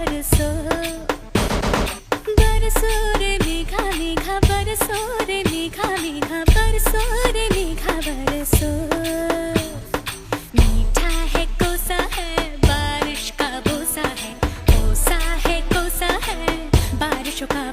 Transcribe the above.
बरसो बरसो रे मेघा मेघा बरसो रे मेघा मेघा बरसो रे मेघा बरसो। मीठा है कोसा है बारिश का बोसा है, कोसा है कोसा है बारिशों का